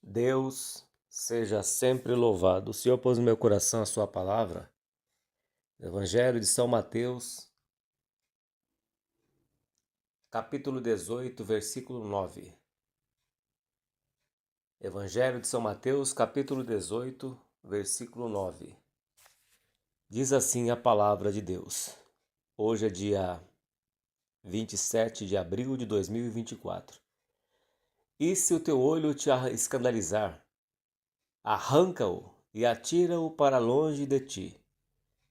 Deus seja sempre louvado. O Senhor pôs no meu coração a sua palavra. Evangelho de São Mateus, capítulo 18, versículo 9. Evangelho de São Mateus, capítulo 18, versículo 9. Diz assim a palavra de Deus. Hoje é dia 27 de abril de 2024. E se o teu olho te escandalizar, arranca-o e atira-o para longe de ti.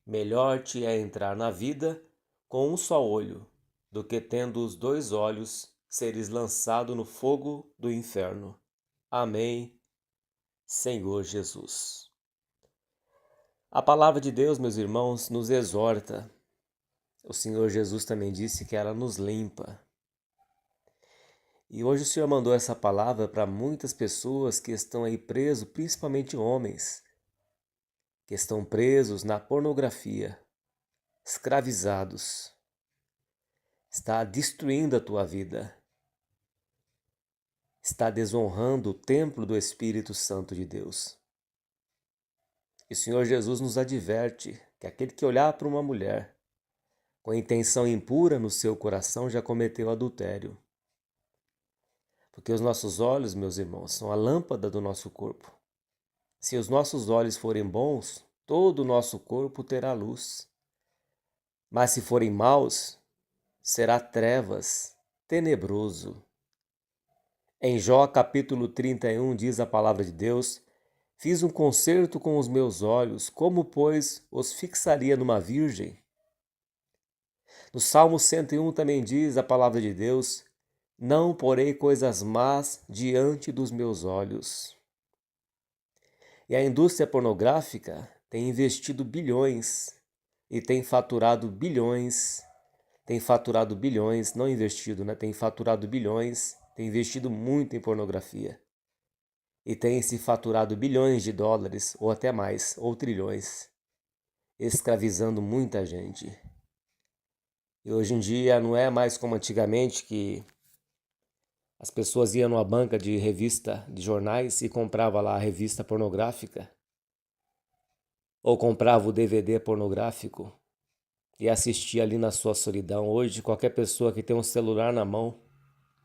Melhor te é entrar na vida com um só olho, do que tendo os dois olhos seres lançado no fogo do inferno. Amém, Senhor Jesus. A palavra de Deus, meus irmãos, nos exorta. O Senhor Jesus também disse que ela nos limpa. E hoje o Senhor mandou essa palavra para muitas pessoas que estão aí presos, principalmente homens, que estão presos na pornografia, escravizados. Está destruindo a tua vida. Está desonrando o templo do Espírito Santo de Deus. E o Senhor Jesus nos adverte que aquele que olhar para uma mulher com intenção impura no seu coração já cometeu adultério. Porque os nossos olhos, meus irmãos, são a lâmpada do nosso corpo. Se os nossos olhos forem bons, todo o nosso corpo terá luz. Mas se forem maus, será trevas, tenebroso. Em Jó capítulo 31 diz a palavra de Deus: fiz um concerto com os meus olhos, como, pois, os fixaria numa virgem? No Salmo 101 também diz a palavra de Deus: não porei coisas más diante dos meus olhos. E a indústria pornográfica tem investido bilhões e tem faturado bilhões, não investido, né? Tem faturado bilhões, tem investido muito em pornografia. E tem se faturado bilhões de dólares, ou até mais, ou trilhões, escravizando muita gente. E hoje em dia não é mais como antigamente, que as pessoas iam numa banca de revista, de jornais, e compravam lá a revista pornográfica, ou comprava o DVD pornográfico e assistia ali na sua solidão. Hoje, qualquer pessoa que tem um celular na mão,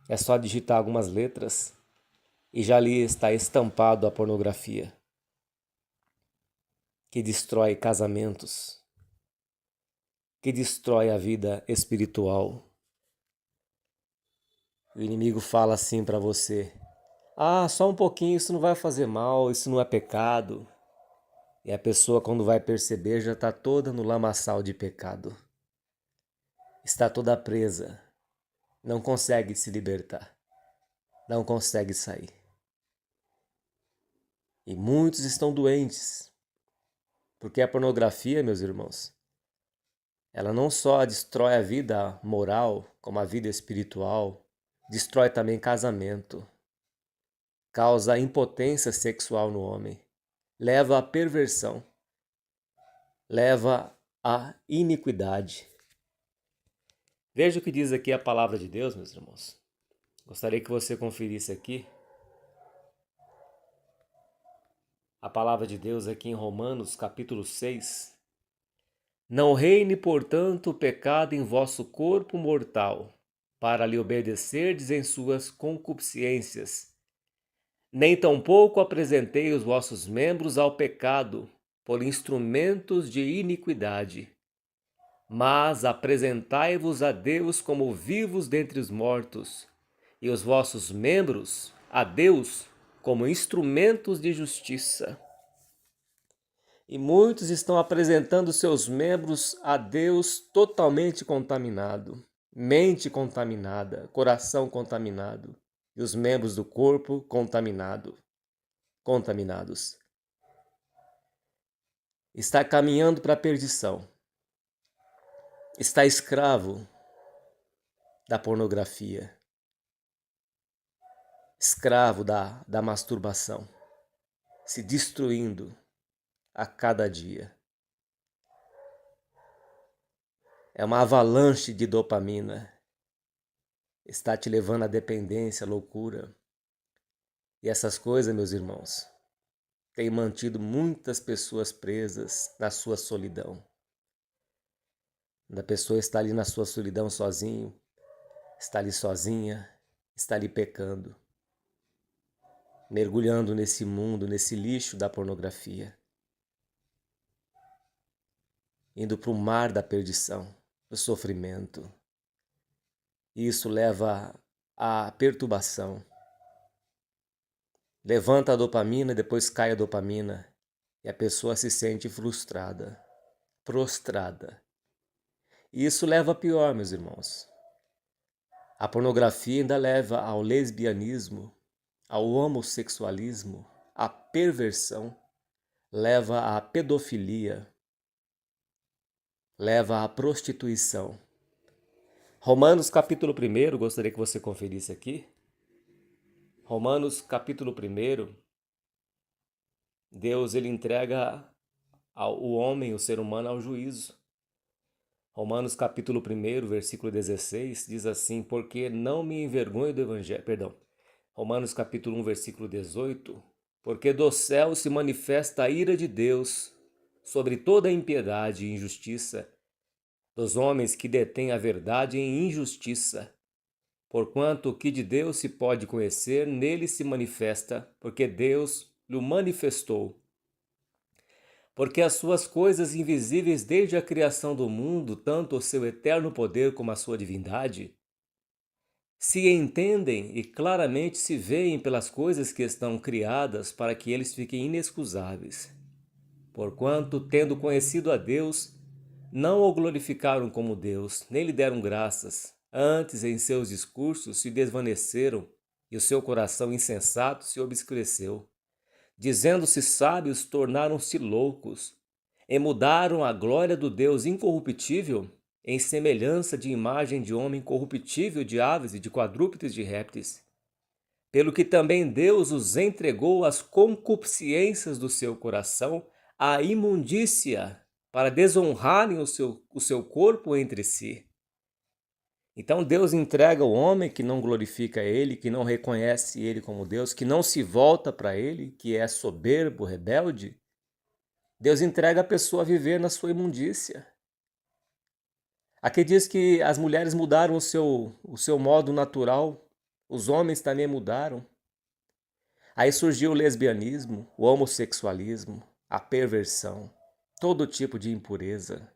é só digitar algumas letras e já ali está estampado a pornografia, que destrói casamentos, que destrói a vida espiritual. O inimigo fala assim para você: ah, só um pouquinho, isso não vai fazer mal, isso não é pecado. E a pessoa, quando vai perceber, já está toda no lamaçal de pecado. Está toda presa, não consegue se libertar, não consegue sair. E muitos estão doentes, porque a pornografia, meus irmãos, ela não só destrói a vida moral, como a vida espiritual, destrói também casamento, causa impotência sexual no homem, leva à perversão, leva à iniquidade. Veja o que diz aqui a palavra de Deus, meus irmãos. Gostaria que você conferisse aqui a palavra de Deus aqui em Romanos, capítulo 6. Não reine, portanto, o pecado em vosso corpo mortal, para lhe obedecerdes em suas concupiscências. Nem tampouco apresentei os vossos membros ao pecado por instrumentos de iniquidade, mas apresentai-vos a Deus como vivos dentre os mortos, e os vossos membros a Deus como instrumentos de justiça. E muitos estão apresentando seus membros a Deus totalmente contaminado, mente contaminada, coração contaminado, e os membros do corpo contaminados. Está caminhando para a perdição. Está escravo da pornografia, escravo da masturbação, se destruindo a cada dia. É uma avalanche de dopamina. Está te levando à dependência, à loucura. E essas coisas, meus irmãos, têm mantido muitas pessoas presas na sua solidão. Quando a pessoa está ali na sua solidão sozinho, está ali sozinha, está ali pecando, mergulhando nesse mundo, nesse lixo da pornografia, indo para o mar da perdição, do sofrimento. Isso leva à perturbação. Levanta a dopamina, depois cai a dopamina e a pessoa se sente frustrada, prostrada. E isso leva a pior, meus irmãos. A pornografia ainda leva ao lesbianismo, ao homossexualismo, à perversão, leva à pedofilia, leva à prostituição. Romanos capítulo 1, gostaria que você conferisse aqui. Romanos capítulo 1, Deus ele entrega o homem, o ser humano, ao juízo. Romanos capítulo 1, versículo 16, diz assim: porque não me envergonho do evangelho, Romanos capítulo 1, versículo 18, porque do céu se manifesta a ira de Deus sobre toda a impiedade e injustiça dos homens que detêm a verdade em injustiça. Porquanto o que de Deus se pode conhecer, nele se manifesta, porque Deus lhe manifestou. Porque as suas coisas invisíveis desde a criação do mundo, tanto o seu eterno poder como a sua divindade, se entendem e claramente se veem pelas coisas que estão criadas para que eles fiquem inexcusáveis. Porquanto, tendo conhecido a Deus, não o glorificaram como Deus, nem lhe deram graças. Antes, em seus discursos, se desvaneceram e o seu coração insensato se obscureceu. Dizendo-se sábios, tornaram-se loucos e mudaram a glória do Deus incorruptível em semelhança de imagem de homem corruptível, de aves e de quadrúpedes de répteis. Pelo que também Deus os entregou às concupiscências do seu coração, à imundícia, para desonrarem o seu corpo entre si. Então Deus entrega o homem que não glorifica Ele, que não reconhece Ele como Deus, que não se volta para Ele, que é soberbo, rebelde. Deus entrega a pessoa a viver na sua imundícia. Aqui diz que as mulheres mudaram o seu modo natural, os homens também mudaram. Aí surgiu o lesbianismo, o homossexualismo, a perversão, todo tipo de impureza,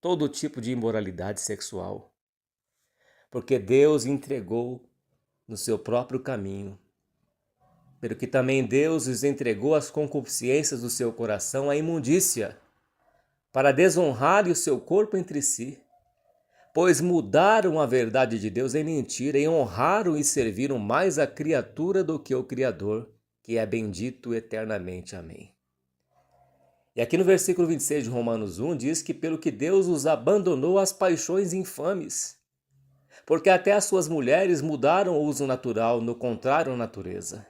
todo tipo de imoralidade sexual. Porque Deus entregou no seu próprio caminho. Pelo que também Deus os entregou às concupiscências do seu coração, à imundícia, para desonrarem o seu corpo entre si. Pois mudaram a verdade de Deus em mentira e honraram e serviram mais a criatura do que o Criador, que é bendito eternamente. Amém. E aqui no versículo 26 de Romanos 1 diz que pelo que Deus os abandonou às paixões infames, porque até as suas mulheres mudaram o uso natural no contrário à natureza.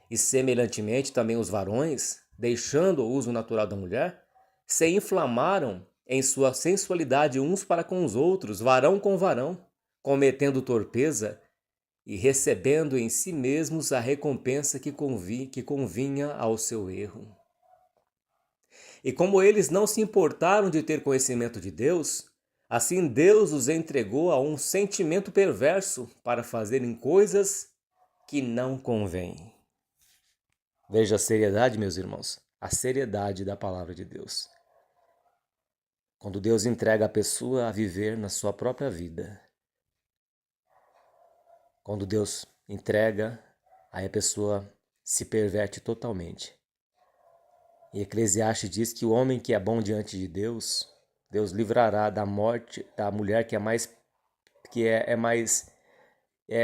E semelhantemente também os varões, deixando o uso natural da mulher, se inflamaram em sua sensualidade uns para com os outros, varão com varão, cometendo torpeza e recebendo em si mesmos a recompensa que convinha ao seu erro. E como eles não se importaram de ter conhecimento de Deus, assim Deus os entregou a um sentimento perverso para fazerem coisas que não convêm. Veja a seriedade, meus irmãos, a seriedade da palavra de Deus. Quando Deus entrega a pessoa a viver na sua própria vida. Quando Deus entrega, aí a pessoa se perverte totalmente. E Eclesiastes diz que o homem que é bom diante de Deus, Deus livrará da morte da mulher que é mais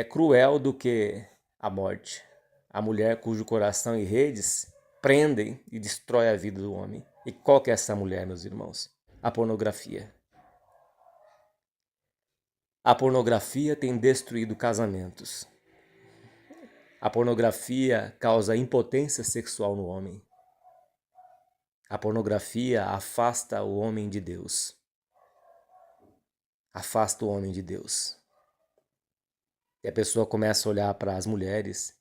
cruel do que a morte. A mulher cujo coração e redes prendem e destrói a vida do homem. E qual que é essa mulher, meus irmãos? A pornografia. A pornografia tem destruído casamentos. A pornografia causa impotência sexual no homem. A pornografia afasta o homem de Deus. Afasta o homem de Deus. E a pessoa começa a olhar para as mulheres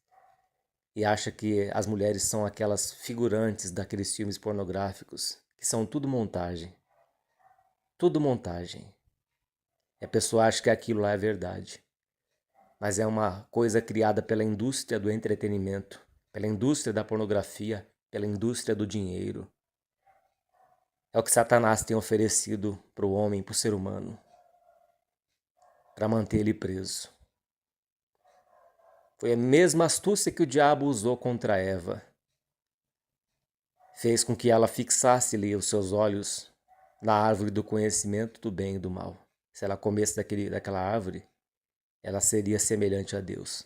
e acha que as mulheres são aquelas figurantes daqueles filmes pornográficos, que são tudo montagem. Tudo montagem. E a pessoa acha que aquilo lá é verdade. Mas é uma coisa criada pela indústria do entretenimento, pela indústria da pornografia, pela indústria do dinheiro. É o que Satanás tem oferecido para o homem, para o ser humano, para manter ele preso. Foi a mesma astúcia que o diabo usou contra Eva. Fez com que ela fixasse-lhe os seus olhos na árvore do conhecimento do bem e do mal. Se ela comesse daquela árvore, ela seria semelhante a Deus.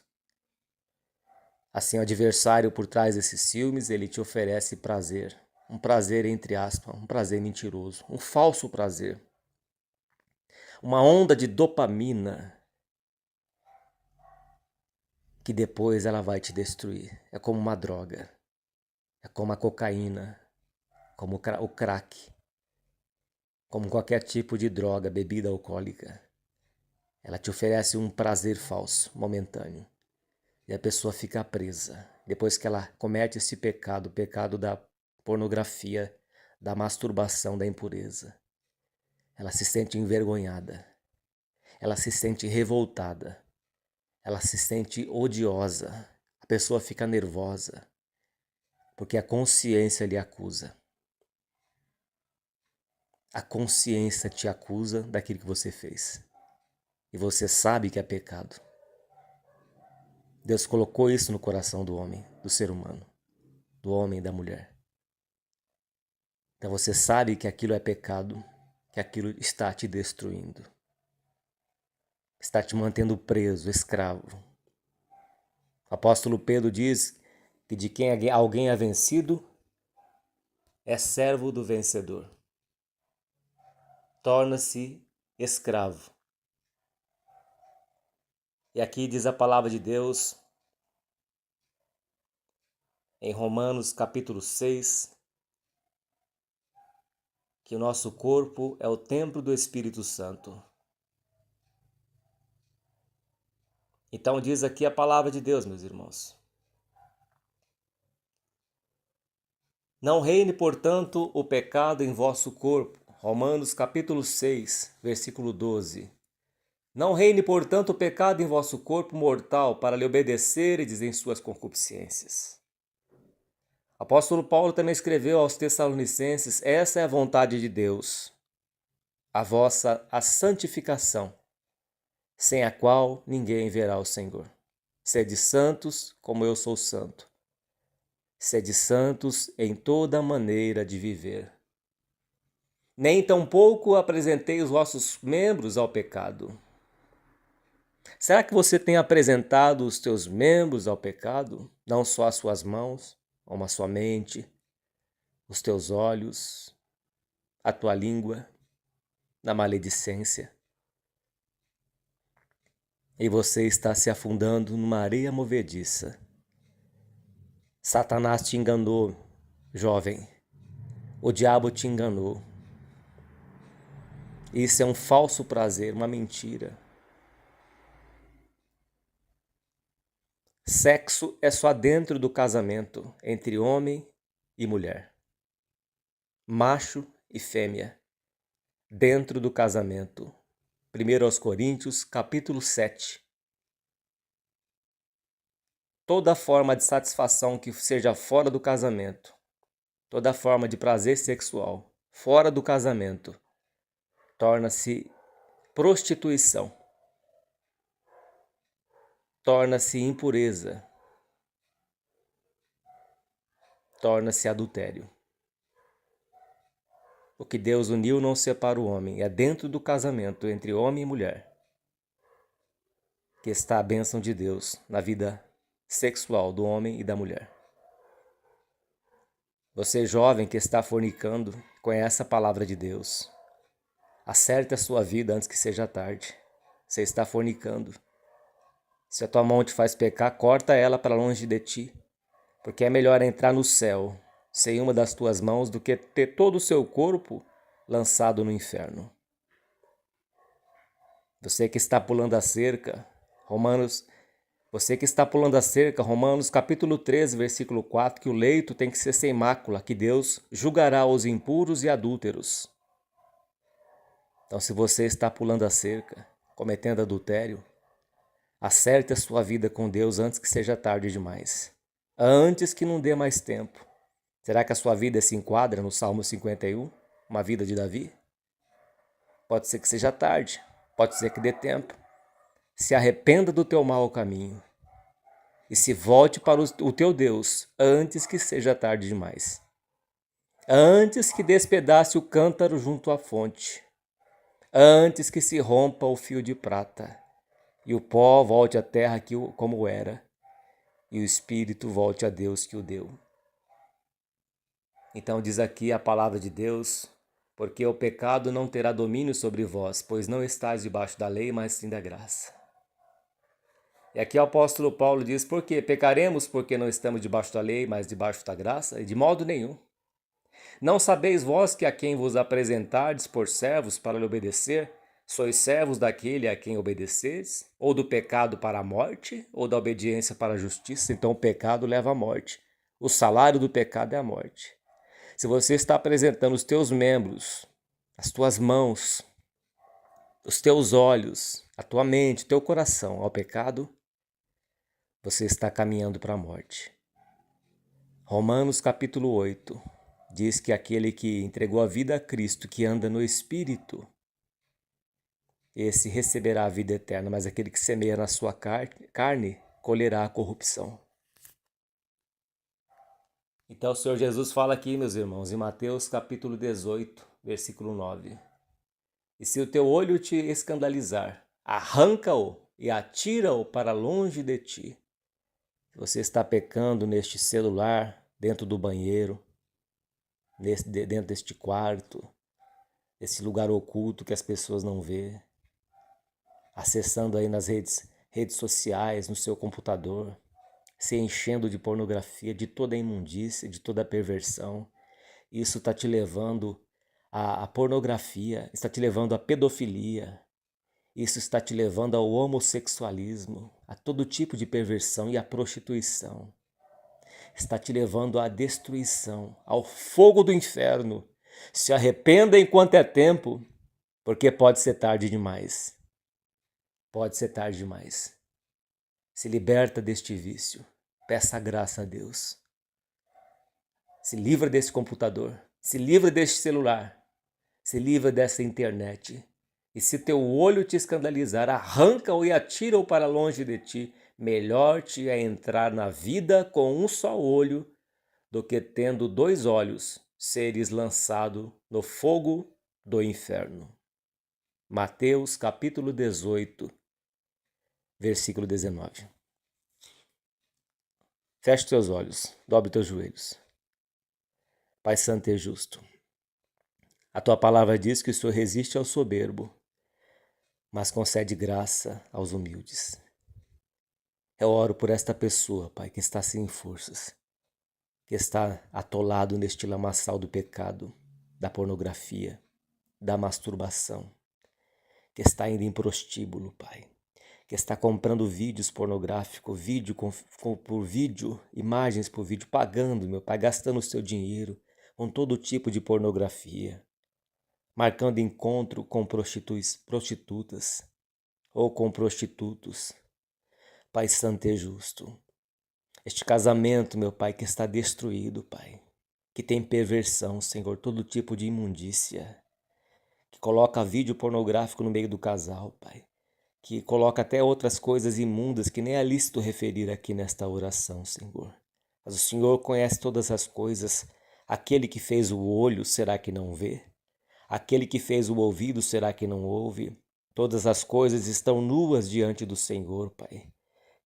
Assim, o adversário por trás desses filmes, ele te oferece prazer. Um prazer entre aspas, um prazer mentiroso, um falso prazer. Uma onda de dopamina que depois ela vai te destruir. É como uma droga, é como a cocaína, como o crack, como qualquer tipo de droga, bebida alcoólica. Ela te oferece um prazer falso, momentâneo, e a pessoa fica presa. Depois que ela comete esse pecado, o pecado da pornografia, da masturbação, da impureza, ela se sente envergonhada, ela se sente revoltada, ela se sente odiosa, a pessoa fica nervosa, porque a consciência lhe acusa. A consciência te acusa daquilo que você fez. E você sabe que é pecado. Deus colocou isso no coração do homem, do ser humano, do homem e da mulher. Então você sabe que aquilo é pecado, que aquilo está te destruindo. Está te mantendo preso, escravo. O apóstolo Pedro diz que de quem alguém é vencido, é servo do vencedor. Torna-se escravo. E aqui diz a palavra de Deus, em Romanos capítulo 6, que o nosso corpo é o templo do Espírito Santo. Então diz aqui a palavra de Deus, meus irmãos. Não reine, portanto, o pecado em vosso corpo. Romanos capítulo 6, versículo 12. Não reine, portanto, o pecado em vosso corpo mortal, para lhe obedecerdes em suas concupiscências. O apóstolo Paulo também escreveu aos Tessalonicenses: essa é a vontade de Deus, a santificação, sem a qual ninguém verá o Senhor. Sede santos, como eu sou santo. Sede santos em toda maneira de viver. Nem tampouco apresentei os vossos membros ao pecado. Será que você tem apresentado os teus membros ao pecado? Não só as suas mãos, como a sua mente, os teus olhos, a tua língua, na maledicência. E você está se afundando numa areia movediça. Satanás te enganou, jovem. O diabo te enganou. Isso é um falso prazer, uma mentira. Sexo é só dentro do casamento, entre homem e mulher. Macho e fêmea, dentro do casamento. 1 aos Coríntios, capítulo 7. Toda forma de satisfação que seja fora do casamento, toda forma de prazer sexual fora do casamento, torna-se prostituição, torna-se impureza, torna-se adultério. O que Deus uniu não separa o homem, é dentro do casamento entre homem e mulher que está a bênção de Deus na vida sexual do homem e da mulher. Você jovem que está fornicando, conhece a palavra de Deus. Acerte a sua vida antes que seja tarde. Você está fornicando. Se a tua mão te faz pecar, corta ela para longe de ti, porque é melhor entrar no céu sem uma das tuas mãos do que ter todo o seu corpo lançado no inferno. Você que está pulando a cerca, Romanos Você que está pulando a cerca, Romanos capítulo 13, versículo 4, que o leito tem que ser sem mácula, que Deus julgará os impuros e adúlteros. Então, se você está pulando a cerca, cometendo adultério, acerte a sua vida com Deus antes que seja tarde demais. Antes que não dê mais tempo. Será que a sua vida se enquadra no Salmo 51? Uma vida de Davi? Pode ser que seja tarde, pode ser que dê tempo. Se arrependa do teu mau caminho e se volte para o teu Deus antes que seja tarde demais. Antes que despedace o cântaro junto à fonte. Antes que se rompa o fio de prata e o pó volte à terra como era e o espírito volte a Deus que o deu. Então diz aqui a palavra de Deus: porque o pecado não terá domínio sobre vós, pois não estáis debaixo da lei, mas sim da graça. E aqui o apóstolo Paulo diz: por quê? Pecaremos porque não estamos debaixo da lei, mas debaixo da graça? E de modo nenhum. Não sabeis vós que a quem vos apresentardes por servos para lhe obedecer, sois servos daquele a quem obedeceis? Ou do pecado para a morte, ou da obediência para a justiça? Então o pecado leva à morte. O salário do pecado é a morte. Se você está apresentando os teus membros, as tuas mãos, os teus olhos, a tua mente, o teu coração ao pecado, você está caminhando para a morte. Romanos capítulo 8 diz que aquele que entregou a vida a Cristo, que anda no Espírito, esse receberá a vida eterna, mas aquele que semeia na sua carne colherá a corrupção. Então o Senhor Jesus fala aqui, meus irmãos, em Mateus capítulo 18, versículo 9. E se o teu olho te escandalizar, arranca-o e atira-o para longe de ti. Se você está pecando neste celular, dentro do banheiro, dentro deste quarto, desse lugar oculto que as pessoas não vê, acessando aí nas redes sociais, no seu computador, se enchendo de pornografia, de toda a imundícia, de toda a perversão. Isso está te levando à pornografia, está te levando à pedofilia, isso está te levando ao homossexualismo, a todo tipo de perversão e à prostituição. Está te levando à destruição, ao fogo do inferno. Se arrependa enquanto é tempo, porque pode ser tarde demais. Pode ser tarde demais. Se liberta deste vício. Peça graça a Deus. Se livra desse computador. Se livra deste celular. Se livra dessa internet. E se teu olho te escandalizar, arranca-o e atira-o para longe de ti. Melhor te é entrar na vida com um só olho do que tendo 2 olhos seres lançado no fogo do inferno. Mateus capítulo 18, versículo 19. Feche teus olhos, dobre teus joelhos. Pai santo e justo, a tua palavra diz que o Senhor resiste ao soberbo, mas concede graça aos humildes. Eu oro por esta pessoa, Pai, que está sem forças, que está atolado neste lamaçal do pecado, da pornografia, da masturbação, que está indo em prostíbulo, Pai, que está comprando vídeos pornográficos, vídeo por vídeo, imagens por vídeo, pagando, meu Pai, gastando o seu dinheiro com todo tipo de pornografia, marcando encontro com prostitutas ou com prostitutos. Pai santo e justo, este casamento, meu Pai, que está destruído, Pai, que tem perversão, Senhor, todo tipo de imundícia, que coloca vídeo pornográfico no meio do casal, Pai, que coloca até outras coisas imundas que nem é lícito referir aqui nesta oração, Senhor. Mas o Senhor conhece todas as coisas. Aquele que fez o olho, será que não vê? Aquele que fez o ouvido, será que não ouve? Todas as coisas estão nuas diante do Senhor, Pai,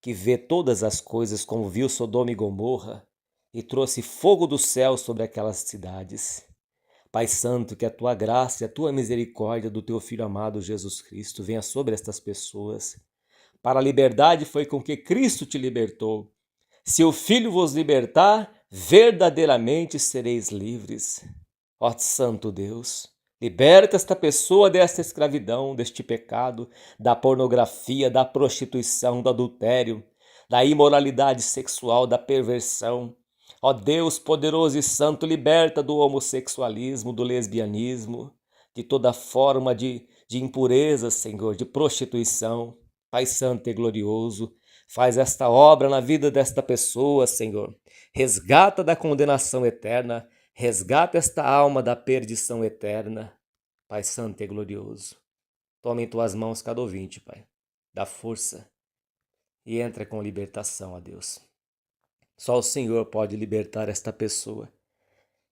que vê todas as coisas como viu Sodoma e Gomorra e trouxe fogo do céu sobre aquelas cidades. Pai Santo, que a tua graça e a tua misericórdia do teu Filho amado Jesus Cristo venha sobre estas pessoas. Para a liberdade foi com que Cristo te libertou. Se o Filho vos libertar, verdadeiramente sereis livres. Ó Santo Deus, liberta esta pessoa desta escravidão, deste pecado, da pornografia, da prostituição, do adultério. da imoralidade sexual, da perversão. Ó Deus poderoso e santo, liberta do homossexualismo, do lesbianismo, de toda forma de impureza, Senhor, de prostituição. Pai santo e glorioso, faz esta obra na vida desta pessoa, Senhor. Resgata da condenação eterna, resgata esta alma da perdição eterna. Pai santo e glorioso, toma em tuas mãos cada ouvinte, Pai. Dá força e entra com libertação, ó Deus. Só o Senhor pode libertar esta pessoa.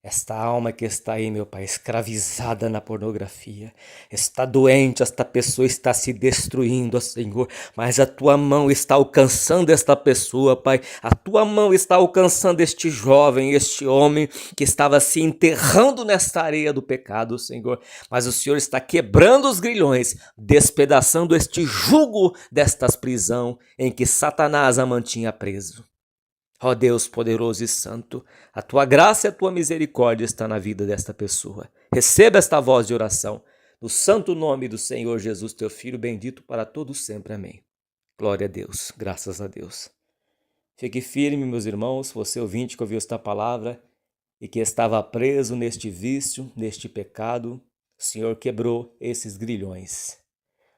Esta alma que está aí, meu Pai, escravizada na pornografia, está doente, esta pessoa está se destruindo, ó Senhor, mas a Tua mão está alcançando esta pessoa, Pai, a Tua mão está alcançando este jovem, este homem que estava se enterrando nesta areia do pecado, Senhor, mas o Senhor está quebrando os grilhões, despedaçando este jugo destas prisão em que Satanás a mantinha preso. Ó Deus poderoso e santo, a Tua graça e a Tua misericórdia está na vida desta pessoa. Receba esta voz de oração, no santo nome do Senhor Jesus, Teu Filho, bendito para todos sempre. Amém. Glória a Deus, graças a Deus. Fique firme, meus irmãos, você ouvinte que ouviu esta palavra e que estava preso neste vício, neste pecado, o Senhor quebrou esses grilhões.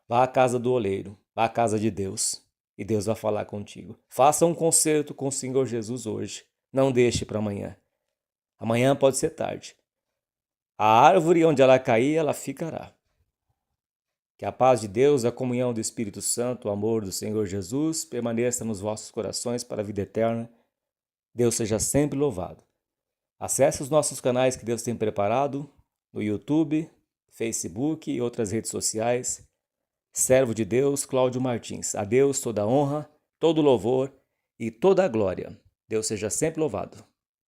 Vá à casa do oleiro, vá à casa de Deus. E Deus vai falar contigo. Faça um concerto com o Senhor Jesus hoje. Não deixe para amanhã. Amanhã pode ser tarde. A árvore onde ela cair, ela ficará. Que a paz de Deus, a comunhão do Espírito Santo, o amor do Senhor Jesus permaneça nos vossos corações para a vida eterna. Deus seja sempre louvado. Acesse os nossos canais que Deus tem preparado no YouTube, Facebook e outras redes sociais. Servo de Deus, Cláudio Martins. A Deus toda a honra, todo o louvor e toda a glória. Deus seja sempre louvado.